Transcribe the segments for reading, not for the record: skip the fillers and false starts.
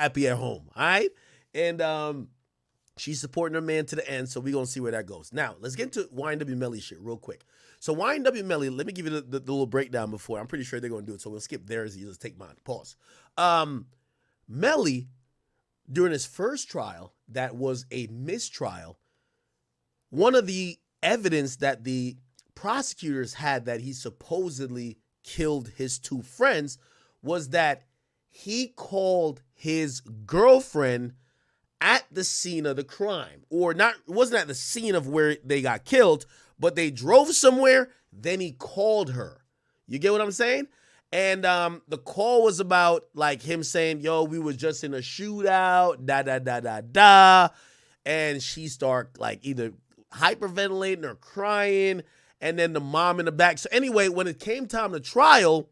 happy at home. All right. And she's supporting her man to the end. So we're going to see where that goes. Now, let's get into YNW Melly shit real quick. So YNW Melly, let me give you the little breakdown before. I'm pretty sure they're going to do it. So we'll skip theirs. You just take mine. Pause. Melly, during his first trial, that was a mistrial. One of the evidence that the prosecutors had that he supposedly killed his two friends was that he called his girlfriend at the scene of the crime, or not, it wasn't at the scene of where they got killed, but they drove somewhere, then he called her. You get what I'm saying? And the call was about like him saying, yo, we was just in a shootout, da. And she started like either hyperventilating or crying, and then the mom in the back. So anyway, when it came time to trial,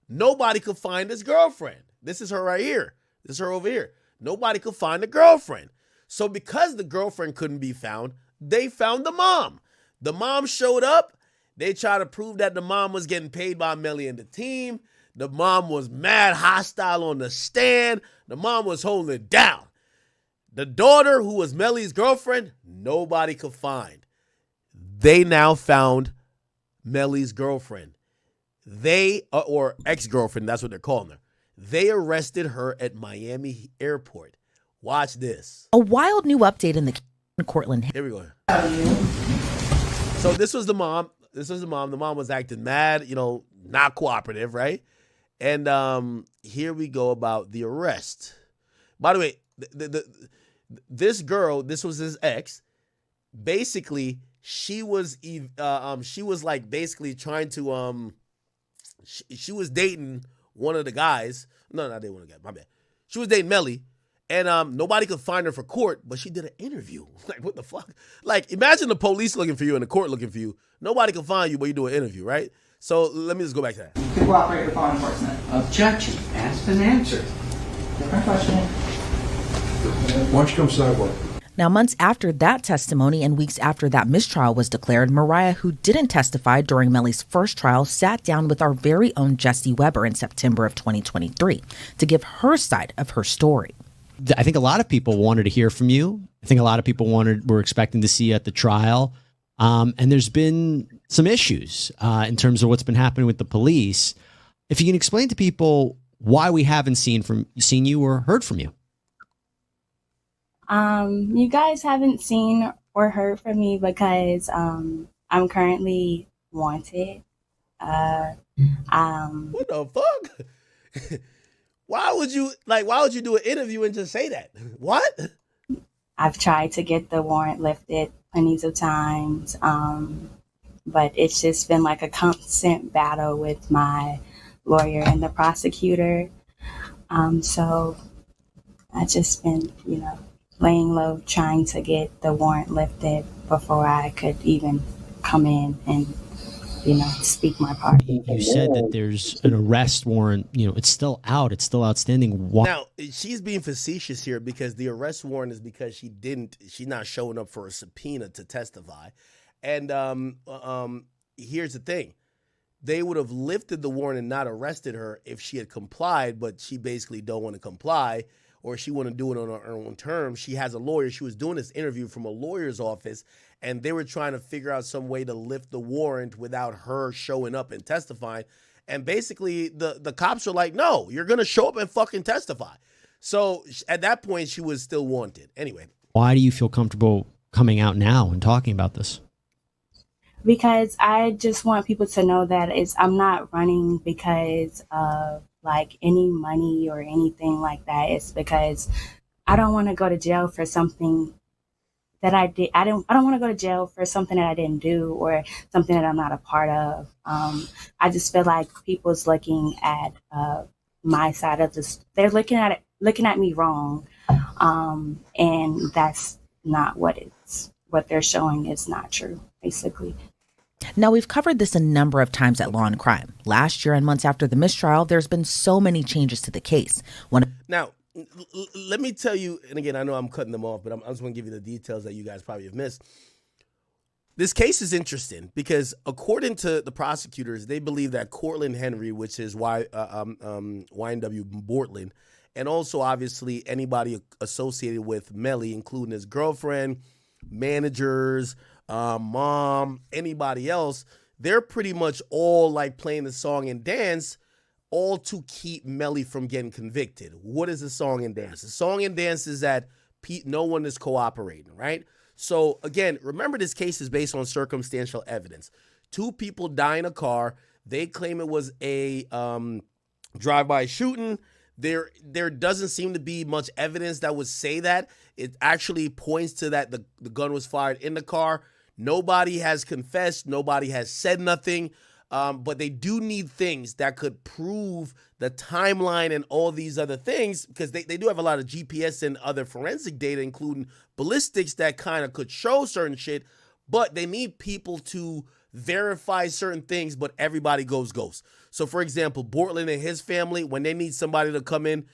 nobody could find his girlfriend. This is her right here. This is her over here. Nobody could find the girlfriend. So because the girlfriend couldn't be found, they found the mom. The mom showed up. They tried to prove that the mom was getting paid by Melly and the team. The mom was mad hostile on the stand. The mom was holding it down. The daughter, who was Melly's girlfriend, nobody could find. They now found Melly's girlfriend. Or ex-girlfriend, that's what they're calling her. They arrested her at Miami airport. Watch this. A wild new update in the Cortland. Here we go. So this was the mom. The mom was acting mad, not cooperative, right? And here we go about the arrest. By the way, this girl, this was his ex. Basically, she was like basically trying to she was dating one of the guys. No, not dating one of the guys. My bad. She was dating Melly, and nobody could find her for court, but she did an interview. Like, what the fuck? Like, imagine the police looking for you and the court looking for you. Nobody can find you, but you do an interview, right? So let me just go back to that. To cooperate with law enforcement. Objection. Asked and answered. Different question. Why don't you come sidewalk? Now, months after that testimony and weeks after that mistrial was declared, Mariah, who didn't testify during Melly's first trial, sat down with our very own Jesse Weber in September of 2023 to give her side of her story. I think a lot of people wanted to hear from you. I think a lot of people were expecting to see you at the trial. And there's been some issues in terms of what's been happening with the police. If you can explain to people why we haven't seen you or heard from you. You guys haven't seen or heard from me because I'm currently wanted. What the fuck? Why would you do an interview and just say that? What? I've tried to get the warrant lifted plenty of times, but it's just been like a constant battle with my lawyer and the prosecutor. So I've just been, laying low, trying to get the warrant lifted before I could even come in and, speak my part. You said that there's an arrest warrant, it's still out, it's still outstanding. Why? Now, she's being facetious here because the arrest warrant is because she's not showing up for a subpoena to testify. And here's the thing. They would have lifted the warrant and not arrested her if she had complied, but she basically don't want to comply, or she want to do it on her own terms. She has a lawyer. She was doing this interview from a lawyer's office, and they were trying to figure out some way to lift the warrant without her showing up and testifying. And basically, the cops are like, no, you're going to show up and fucking testify. So at that point, she was still wanted. Anyway. Why do you feel comfortable coming out now and talking about this? Because I just want people to know that I'm not running because of like any money or anything like that. It's because I don't want to go to jail for something that I did. I don't want to go to jail for something that I didn't do or something that I'm not a part of. I just feel like people's looking at my side of this. They're looking at me wrong, and that's not what they're showing is not true, basically. Now, we've covered this a number of times at Law and Crime. Last year and months after the mistrial, there's been so many changes to the case. Now, let me tell you, and again, I know I'm cutting them off, but I just want to give you the details that you guys probably have missed. This case is interesting because according to the prosecutors, they believe that Cortland Henry, which is YNW Bortland, and also obviously anybody associated with Melly, including his girlfriend, managers, mom, anybody else, they're pretty much all like playing the song and dance, all to keep Melly from getting convicted. What is the song and dance? The song and dance is that no one is cooperating, right? So again, remember this case is based on circumstantial evidence. 2 people die in a car. They claim it was a drive-by shooting. There doesn't seem to be much evidence that would say that. It actually points to that the gun was fired in the car. Nobody has confessed. Nobody has said nothing. But they do need things that could prove the timeline and all these other things, because they do have a lot of GPS and other forensic data, including ballistics, that kind of could show certain shit. But they need people to verify certain things, but everybody goes ghost. So, for example, Bortland and his family, when they need somebody to come in,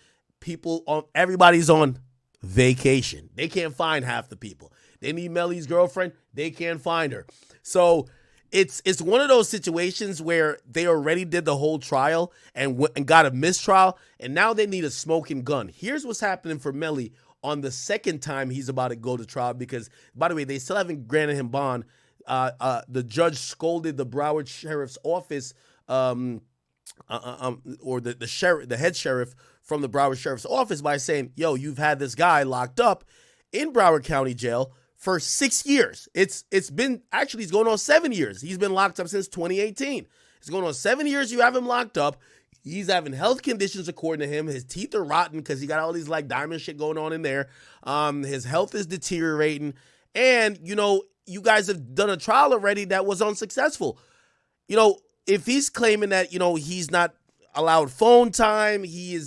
everybody's on vacation. They can't find half the people. They need Melly's girlfriend. They can't find her. So it's one of those situations where they already did the whole trial and got a mistrial, and now they need a smoking gun. Here's what's happening for Melly on the second time he's about to go to trial, because, by the way, they still haven't granted him bond. The judge scolded the Broward Sheriff's Office, or the head sheriff from the Broward Sheriff's Office, by saying, yo, you've had this guy locked up in Broward County Jail for 6 years. It's been, actually, he's going on 7 years. He's been locked up since 2018. It's going on 7 years you have him locked up. He's having health conditions according to him. His teeth are rotten because he got all these like diamond shit going on in there. His health is deteriorating. And, you guys have done a trial already that was unsuccessful. If he's claiming that, he's not allowed phone time, he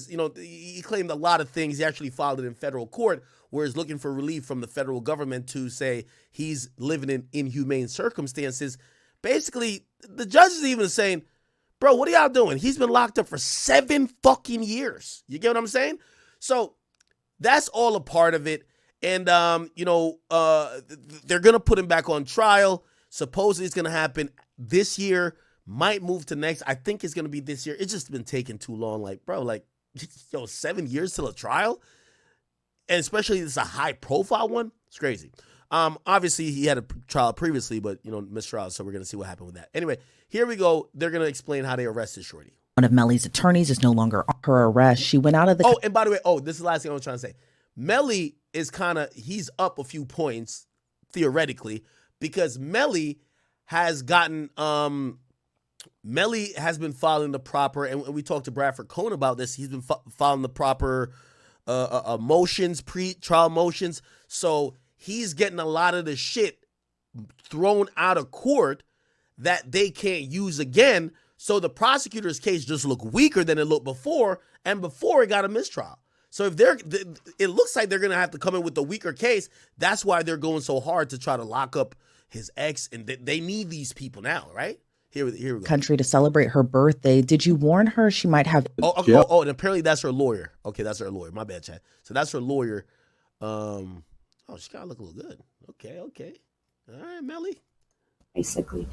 claimed a lot of things. He actually filed it in federal court, where he's looking for relief from the federal government to say he's living in inhumane circumstances. Basically, the judge is even saying, bro, what are y'all doing? He's been locked up for 7 fucking years. You get what I'm saying? So that's all a part of it. And, they're going to put him back on trial. Supposedly it's going to happen this year, might move to next. I think it's going to be this year. It's just been taking too long. Like, bro, 7 years till a trial? And especially it's a high profile one. It's crazy. Obviously he had a trial previously, but mistrial. So we're going to see what happened with that. Anyway, here we go. They're going to explain how they arrested Shorty. One of Melly's attorneys is no longer on her arrest. She went out of the... Oh, and by the way, this is the last thing I was trying to say. Melly is he's up a few points theoretically, because Melly has gotten, Melly has been following the proper, and we talked to Bradford Cohn about this. He's been following the proper motions, pre-trial motions. So he's getting a lot of the shit thrown out of court that they can't use again. So the prosecutor's case just looked weaker than it looked before, and before it got a mistrial. So if it looks like they're going to have to come in with the weaker case. That's why they're going so hard to try to lock up his ex, and they need these people now, right? Here we go. Country to celebrate her birthday. Did you warn her she might have... Oh, and apparently that's her lawyer. Okay, that's her lawyer. My bad, Chad. So that's her lawyer. She gotta look a little good. Okay. All right, Melly. Basically.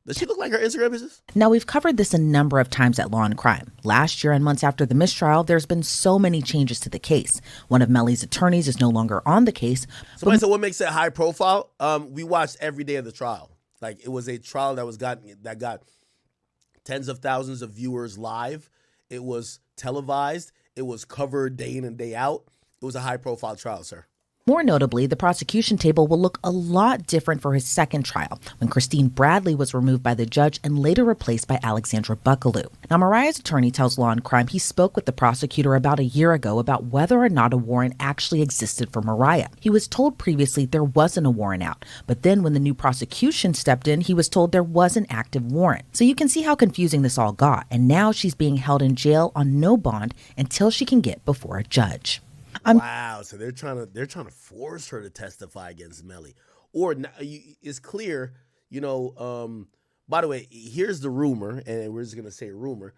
Does she look like her Instagram business? Now, we've covered this a number of times at Law and Crime. Last year and months after the mistrial, there's been so many changes to the case. One of Melly's attorneys is no longer on the case. Somebody said, what makes it high profile? We watched every day of the trial. Like, it was a trial that got tens of thousands of viewers live. It was televised. It was covered day in and day out. It was a high profile trial, sir. More notably, the prosecution table will look a lot different for his second trial, when Christine Bradley was removed by the judge and later replaced by Alexandra Buckaloo. Now, Mariah's attorney tells Law and Crime he spoke with the prosecutor about a year ago about whether or not a warrant actually existed for Mariah. He was told previously there wasn't a warrant out, but then when the new prosecution stepped in, he was told there was an active warrant. So you can see how confusing this all got, and now she's being held in jail on no bond until she can get before a judge. Wow, so they're trying to force her to testify against Melly, or it's clear, by the way, here's the rumor, and we're just gonna say rumor.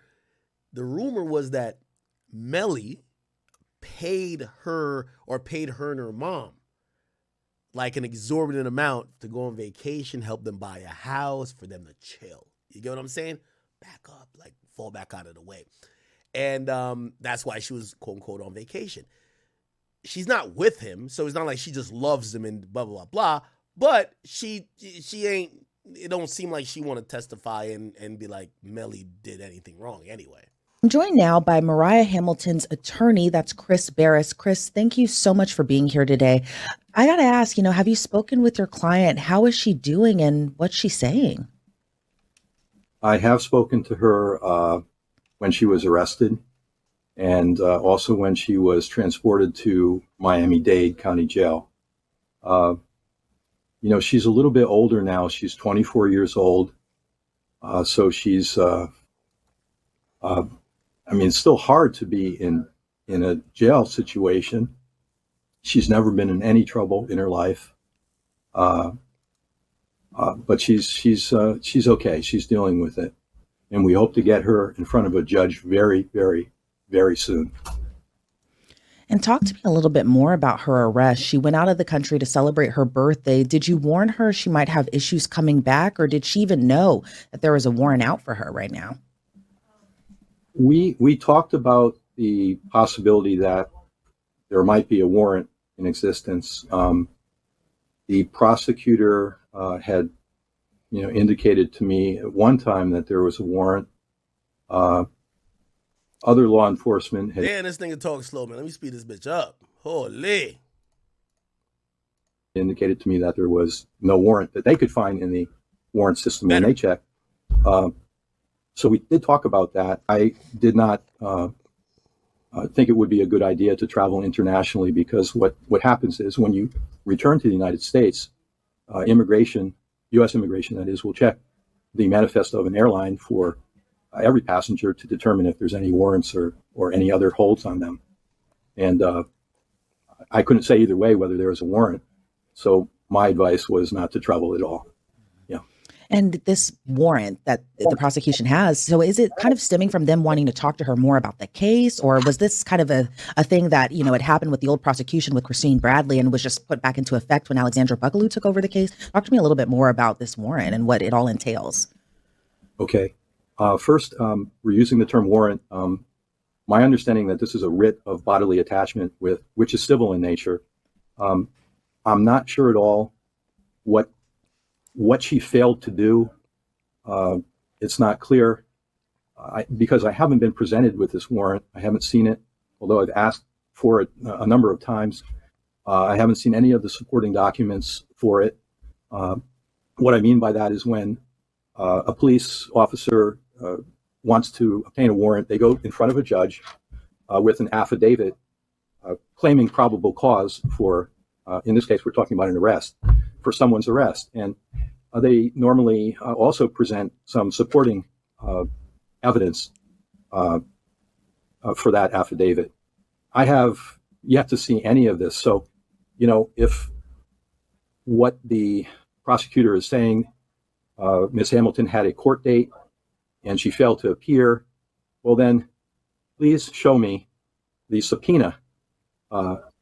The rumor was that Melly paid her and her mom like an exorbitant amount to go on vacation, help them buy a house, for them to chill. You get what I'm saying? Back up, like fall back out of the way. And that's why she was, quote unquote, on vacation. She's not with him, so it's not like she just loves him and blah, blah, blah, blah. But she ain't, it don't seem like she want to testify and be like, Melly did anything wrong anyway. I'm joined now by Mariah Hamilton's attorney. That's Chris Barris. Chris, thank you so much for being here today. I got to ask, have you spoken with your client? How is she doing and what's she saying? I have spoken to her when she was arrested and also when she was transported to Miami-Dade County Jail. She's a little bit older now. She's 24 years old. So she's, it's still hard to be in a jail situation. She's never been in any trouble in her life. But she's okay. She's dealing with it. And we hope to get her in front of a judge very, very, very soon. And talk to me a little bit more about her arrest. She went out of the country to celebrate her birthday. Did you warn her she might have issues coming back, or did she even know that there was a warrant out for her right now? We talked about the possibility that there might be a warrant in existence. The prosecutor had, indicated to me at one time that there was a warrant. Other law enforcement had Damn, this nigga talk slow, man. Let me speed this bitch up. Holy. indicated to me that there was no warrant that they could find in the warrant system when they checked. So we did talk about that. I did not think it would be a good idea to travel internationally, because what happens is when you return to the United States, immigration, U.S. immigration, that is, will check the manifest of an airline for every passenger to determine if there's any warrants or any other holds on them. And I couldn't say either way whether there was a warrant. So my advice was not to travel at all. Yeah. And this warrant that the prosecution has, so is it kind of stemming from them wanting to talk to her more about the case? Or was this kind of a thing that, it happened with the old prosecution with Christine Bradley and was just put back into effect when Alexandra Buckaloo took over the case? Talk to me a little bit more about this warrant and what it all entails. Okay. First, we're using the term warrant. My understanding that this is a writ of bodily attachment which is civil in nature. I'm not sure at all what she failed to do. It's not clear because I haven't been presented with this warrant. I haven't seen it, although I've asked for it a number of times. I haven't seen any of the supporting documents for it. What I mean by that is when a police officer wants to obtain a warrant, they go in front of a judge with an affidavit claiming probable cause for, in this case, we're talking about an arrest, for someone's arrest. And they normally also present some supporting evidence for that affidavit. I have yet to see any of this. So, if what the prosecutor is saying, Ms. Hamilton had a court date and she failed to appear, well then, please show me the subpoena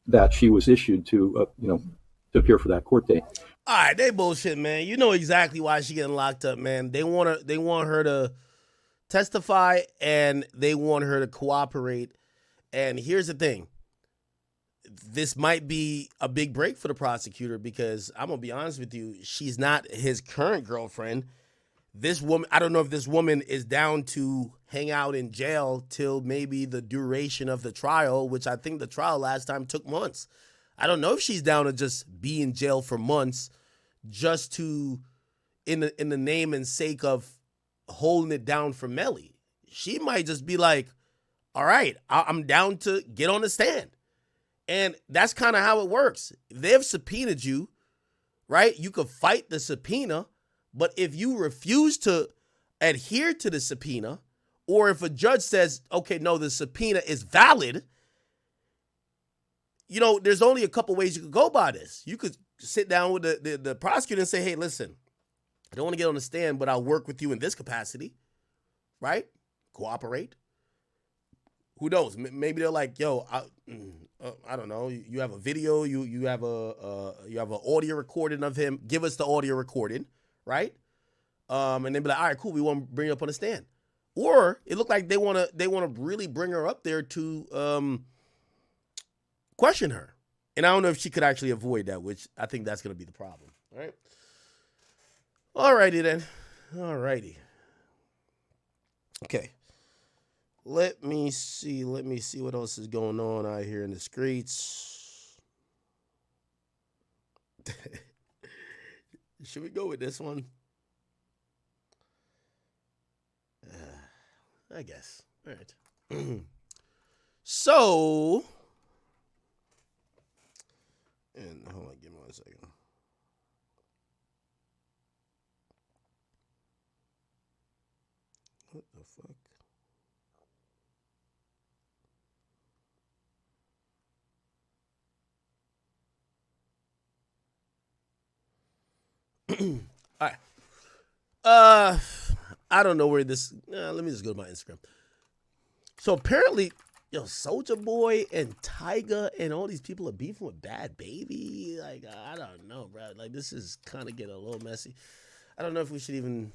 that she was issued to appear for that court date. All right, they bullshit, man. You know exactly why she getting locked up, man. They want her to testify and they want her to cooperate. And here's the thing. This might be a big break for the prosecutor because I'm going to be honest with you, she's not his current girlfriend. This woman, I don't know if this woman is down to hang out in jail till maybe the duration of the trial, which I think the trial last time took months. I don't know if she's down to just be in jail for months just to, in the name and sake of holding it down for Melly. She might just be like, all right, I'm down to get on the stand. And that's kind of how it works. If they've subpoenaed you, right, you could fight the subpoena. But if you refuse to adhere to the subpoena, or if a judge says, okay, no, the subpoena is valid, there's only a couple ways you could go by this. You could sit down with the prosecutor and say, hey, listen, I don't want to get on the stand, but I'll work with you in this capacity, right? Cooperate. Who knows? Maybe they're like, yo, I don't know. You have a video. You have an audio recording of him. Give us the audio recording, right? And then be like, all right, cool. We want to bring her up on the stand. Or it looked like they want to really bring her up there to question her. And I don't know if she could actually avoid that, which I think that's going to be the problem. All right. All righty then. All righty. Okay. Let me see what else is going on out here in the streets. Should we go with this one? I guess. All right. So, and hold on, give me 1 second. What the fuck? All right. I don't know where this. Let me just go to my Instagram. So apparently, yo, Soulja Boy and Tyga and all these people are beefing with Bad Baby. Like, I don't know, bro. Like, this is kind of getting a little messy. I don't know if we should even